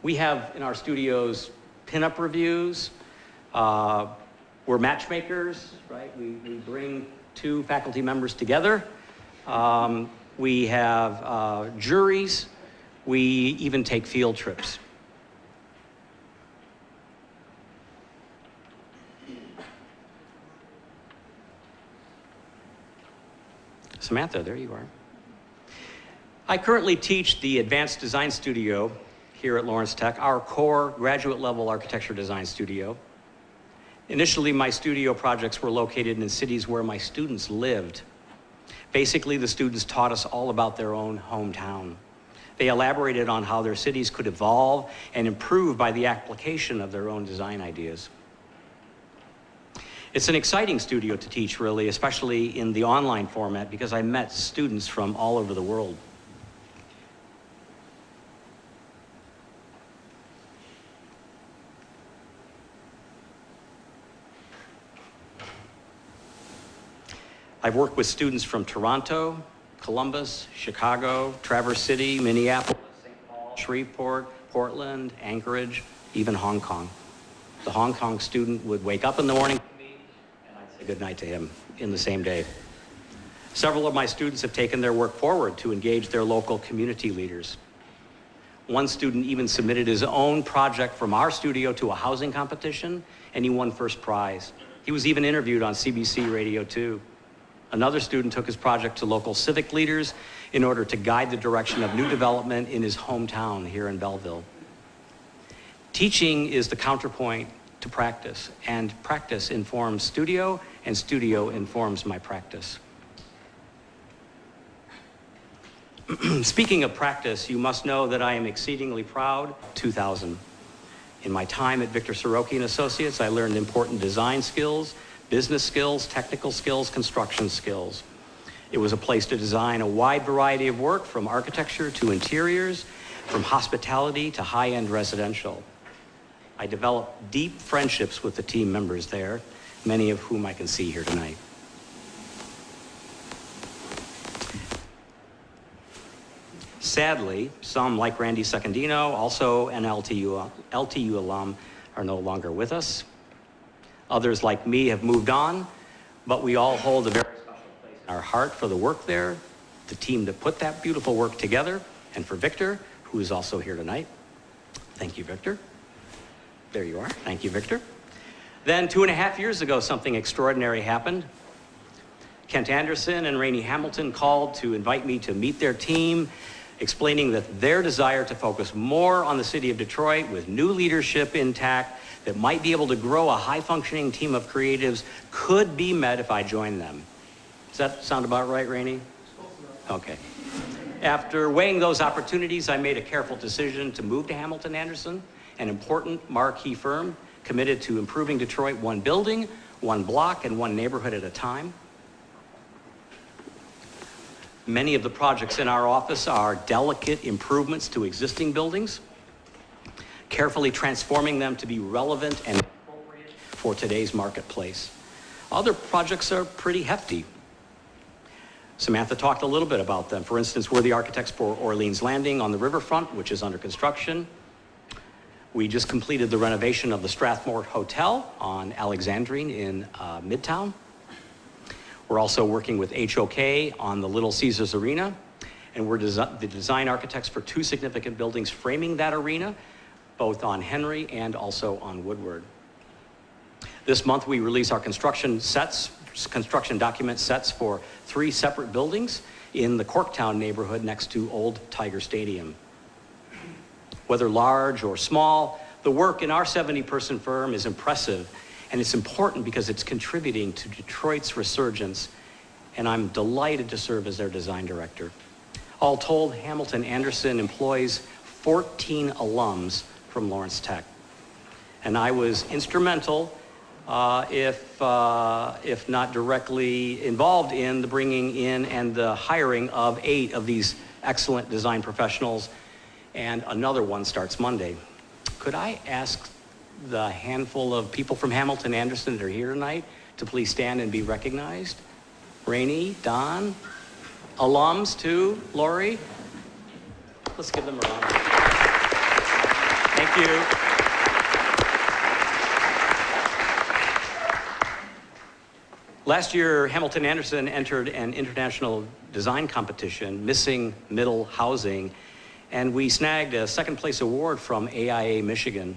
We have in our studios pinup reviews. We're matchmakers, right? We bring two faculty members together. We have juries. We even take field trips. Samantha, there you are. I currently teach the Advanced Design Studio here at Lawrence Tech, our core graduate level architecture design studio. Initially, my studio projects were located in cities where my students lived. Basically, the students taught us all about their own hometown. They elaborated on how their cities could evolve and improve by the application of their own design ideas. It's an exciting studio to teach, really, especially in the online format, because I met students from all over the world. I've worked with students from Toronto, Columbus, Chicago, Traverse City, Minneapolis, St. Paul, Shreveport, Portland, Anchorage, even Hong Kong. The Hong Kong student would wake up in the morning with me, and I'd say goodnight to him in the same day. Several of my students have taken their work forward to engage their local community leaders. One student even submitted his own project from our studio to a housing competition, and he won first prize. He was even interviewed on CBC Radio 2. Another student took his project to local civic leaders in order to guide the direction of new development in his hometown here in Belleville. Teaching is the counterpoint to practice, and practice informs studio, and studio informs my practice. Speaking of practice, you must know that I am exceedingly proud. 2000. In my time at Victor Soroki & Associates, I learned important design skills, business skills, technical skills, construction skills. It was a place to design a wide variety of work, from architecture to interiors, from hospitality to high-end residential. I developed deep friendships with the team members there, many of whom I can see here tonight. Sadly, some, like Randy Secondino, also an LTU alum, are no longer with us. Others, like me, have moved on, but we all hold a very special place in our heart for the work there, the team that put that beautiful work together, and for Victor, who is also here tonight. Thank you, Victor. There you are. Thank you, Victor. Then 2.5 years ago, something extraordinary happened. Kent Anderson and Rainey Hamilton called to invite me to meet their team, explaining that their desire to focus more on the city of Detroit with new leadership intact that might be able to grow a high-functioning team of creatives could be met if I joined them. Does that sound about right, Rainey? Okay. After weighing those opportunities, I made a careful decision to move to Hamilton Anderson, an important marquee firm committed to improving Detroit one building, one block, and one neighborhood at a time. Many of the projects in our office are delicate improvements to existing buildings, carefully transforming them to be relevant and appropriate for today's marketplace. Other projects are pretty hefty. Samantha talked a little bit about them. For instance, we're the architects for Orleans Landing on the riverfront, which is under construction. We just completed the renovation of the Strathmore Hotel on Alexandrine in Midtown. We're also working with HOK on the Little Caesars Arena, and we're the design architects for 2 significant buildings framing that arena, both on Henry and also on Woodward. This month, we release our construction document sets for 3 separate buildings in the Corktown neighborhood next to Old Tiger Stadium. Whether large or small, the work in our 70-person firm is impressive, and it's important because it's contributing to Detroit's resurgence, and I'm delighted to serve as their design director. All told, Hamilton Anderson employs 14 alums from Lawrence Tech, and I was instrumental, if not directly involved in the bringing in and the hiring of 8 of these excellent design professionals, and another one starts Monday. Could I ask the handful of people from Hamilton Anderson that are here tonight to please stand and be recognized? Rainey, Don, alums too, Lori. Let's give them a round. Thank you. Last year, Hamilton Anderson entered an international design competition, Missing Middle Housing, and we snagged a 2nd place award from AIA Michigan.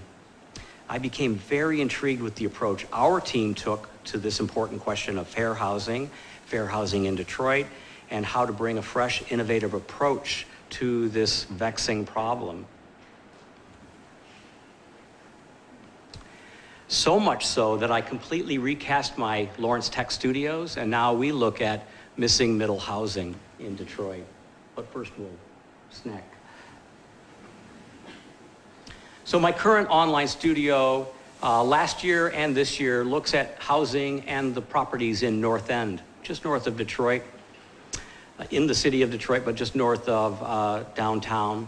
I became very intrigued with the approach our team took to this important question of fair housing in Detroit, and how to bring a fresh, innovative approach to this vexing problem. So much so that I completely recast my Lawrence Tech studios, and now we look at missing middle housing in Detroit. But first we'll snack. So my current online studio, last year and this year, looks at housing and the properties in North End, just north of Detroit, in the city of Detroit, but just north of downtown.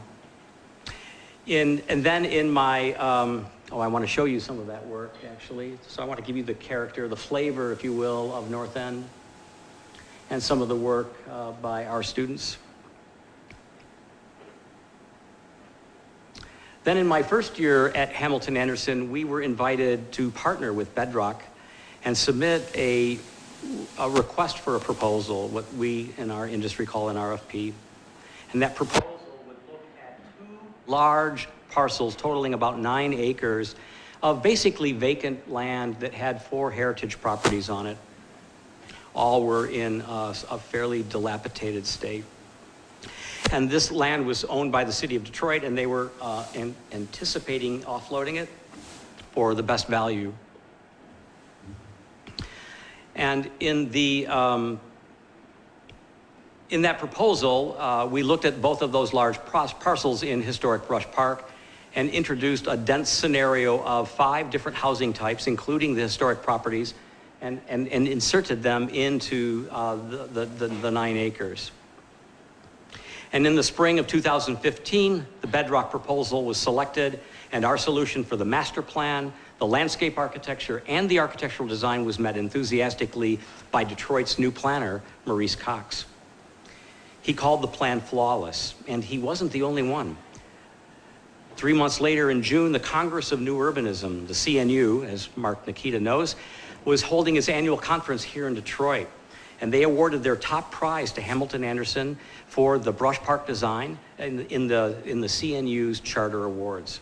And then in my, I want to show you some of that work, actually. So I want to give you the character, the flavor, if you will, of North End, and some of the work by our students. Then in my first year at Hamilton Anderson, we were invited to partner with Bedrock and submit a request for a proposal, what we in our industry call an RFP. And that proposal would look at 2 large parcels totaling about 9 acres of basically vacant land that had 4 heritage properties on it. All were in a fairly dilapidated state. And this land was owned by the city of Detroit, and they were anticipating offloading it for the best value. And in that proposal, we looked at both of those large parcels in historic Brush Park and introduced a dense scenario of 5 different housing types, including the historic properties, and inserted them into the 9 acres. And in the spring of 2015, the Bedrock proposal was selected, and our solution for the master plan, the landscape architecture, and the architectural design was met enthusiastically by Detroit's new planner, Maurice Cox. He called the plan flawless, and he wasn't the only one. 3 months later in June, the Congress of New Urbanism, the CNU, as Mark Nikita knows, was holding its annual conference here in Detroit. And they awarded their top prize to Hamilton Anderson for the Brush Park design in the CNU's Charter Awards.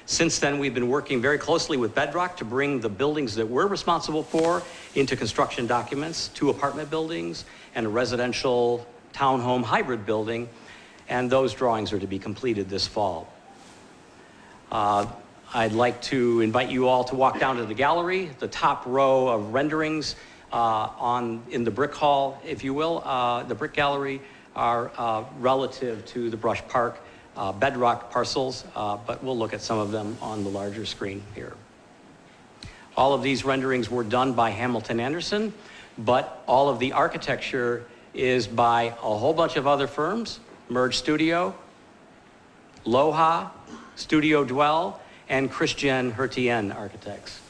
Since then, we've been working very closely with Bedrock to bring the buildings that we're responsible for into construction documents, 2 apartment buildings and a residential townhome hybrid building, and those drawings are to be completed this fall. I'd like to invite you all to walk down to the gallery, the top row of renderings in the brick hall, if you will. The brick gallery are relative to the Brush Park Bedrock parcels, but we'll look at some of them on the larger screen here. All of these renderings were done by Hamilton Anderson, but all of the architecture is by a whole bunch of other firms: Merge Studio, Loha, Studio Dwell, and Christian Hertien Architects.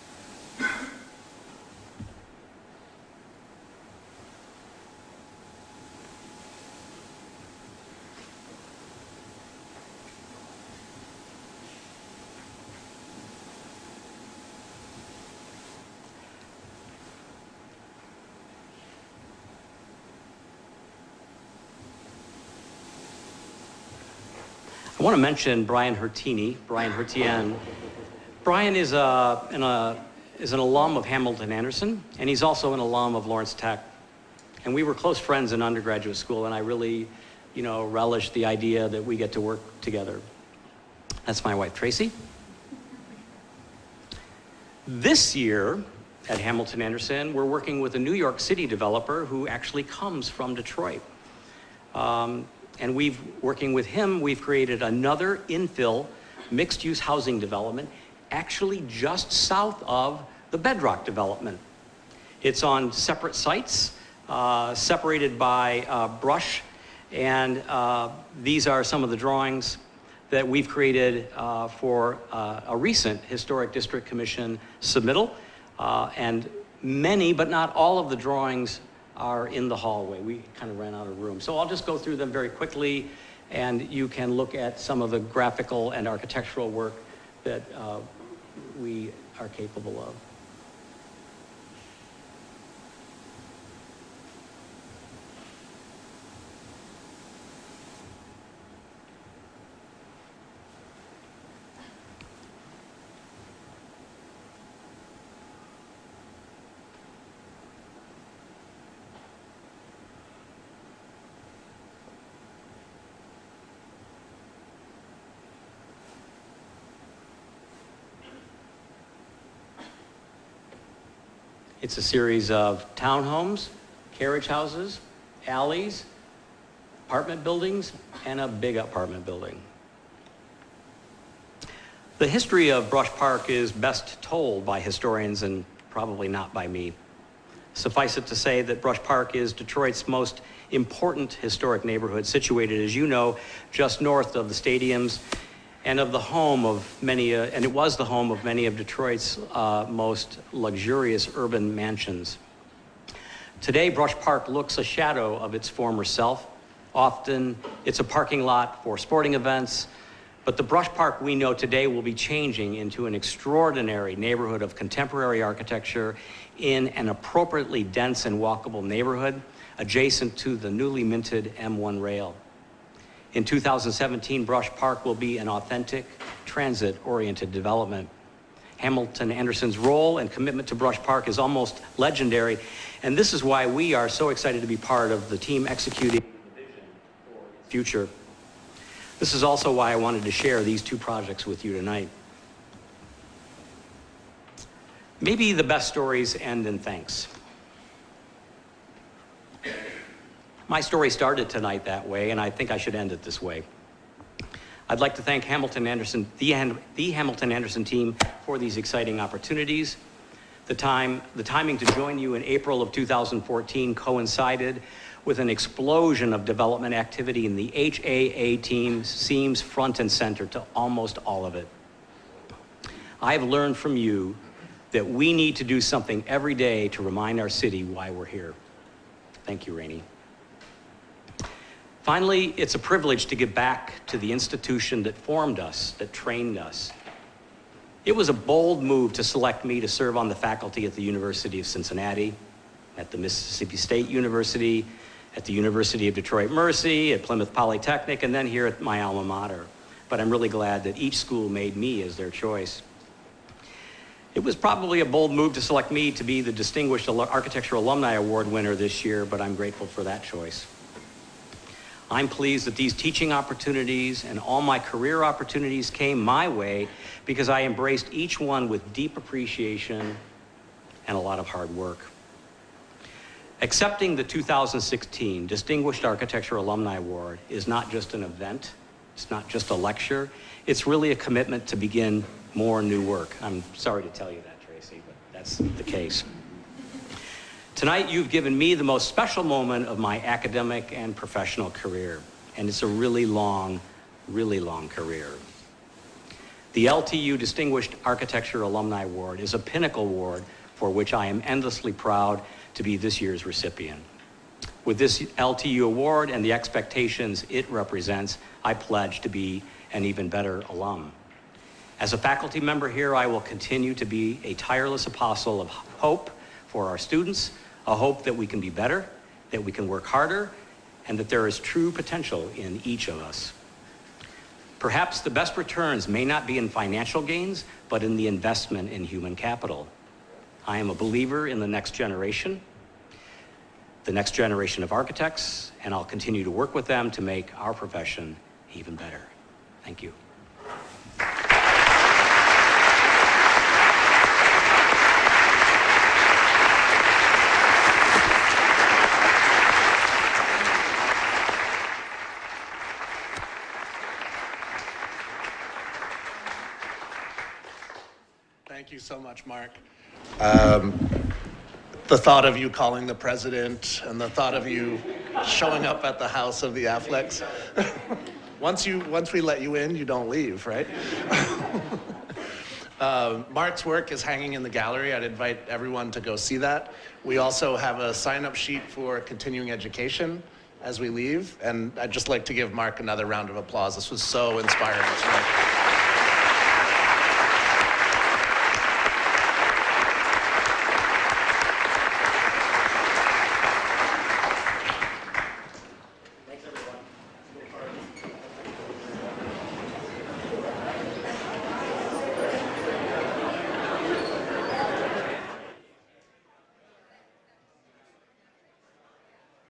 want to mention Brian Hertini, Brian Hertien. Brian is an alum of Hamilton Anderson, and he's also an alum of Lawrence Tech. And we were close friends in undergraduate school, and I really, relish the idea that we get to work together. That's my wife, Tracy. This year at Hamilton Anderson, we're working with a New York City developer who actually comes from Detroit. And working with him, we've created another infill mixed-use housing development, actually just south of the Bedrock development. It's on separate sites, separated by brush, and these are some of the drawings that we've created for a recent Historic District Commission submittal, and many, but not all of the drawings are in the hallway. We kind of ran out of room. So I'll just go through them very quickly, and you can look at some of the graphical and architectural work that we are capable of. It's a series of townhomes, carriage houses, alleys, apartment buildings, and a big apartment building. The history of Brush Park is best told by historians and probably not by me. Suffice it to say that Brush Park is Detroit's most important historic neighborhood, situated, as you know, just north of the stadiums and of the home of many, and it was the home of many of Detroit's most luxurious urban mansions. Today, Brush Park looks a shadow of its former self. Often, it's a parking lot for sporting events, but the Brush Park we know today will be changing into an extraordinary neighborhood of contemporary architecture in an appropriately dense and walkable neighborhood adjacent to the newly minted M1 rail. In 2017, Brush Park will be an authentic, transit-oriented development. Hamilton Anderson's role and commitment to Brush Park is almost legendary, and this is why we are so excited to be part of the team executing the vision for its future. This is also why I wanted to share these two projects with you tonight. Maybe the best stories end in thanks. My story started tonight that way, and I think I should end it this way. I'd like to thank Hamilton Anderson, the Hamilton Anderson team for these exciting opportunities. The timing to join you in April of 2014 coincided with an explosion of development activity, and the HAA team seems front and center to almost all of it. I've learned from you that we need to do something every day to remind our city why we're here. Thank you, Rainey. Finally, it's a privilege to give back to the institution that formed us, that trained us. It was a bold move to select me to serve on the faculty at the University of Cincinnati, at the Mississippi State University, at the University of Detroit Mercy, at Plymouth Polytechnic, and then here at my alma mater. But I'm really glad that each school made me as their choice. It was probably a bold move to select me to be the Distinguished Architecture Alumni Award winner this year, but I'm grateful for that choice. I'm pleased that these teaching opportunities and all my career opportunities came my way because I embraced each one with deep appreciation and a lot of hard work. Accepting the 2016 Distinguished Architecture Alumni Award is not just an event, it's not just a lecture, it's really a commitment to begin more new work. I'm sorry to tell you that, Tracy, but that's the case. Tonight, you've given me the most special moment of my academic and professional career, and it's a really long career. The LTU Distinguished Architecture Alumni Award is a pinnacle award for which I am endlessly proud to be this year's recipient. With this LTU award and the expectations it represents, I pledge to be an even better alum. As a faculty member here, I will continue to be a tireless apostle of hope for our students, a hope that we can be better, that we can work harder, and that there is true potential in each of us. Perhaps the best returns may not be in financial gains, but in the investment in human capital. I am a believer in the next generation of architects, and I'll continue to work with them to make our profession even better. Thank you. Thank you so much, Mark. The thought of you calling the president and the thought of you showing up at the house of the Afflecks. Once we let you in, you don't leave, right? Mark's work is hanging in the gallery. I'd invite everyone to go see that. We also have a sign-up sheet for continuing education as we leave, and I'd just like to give Mark another round of applause. This was so inspiring.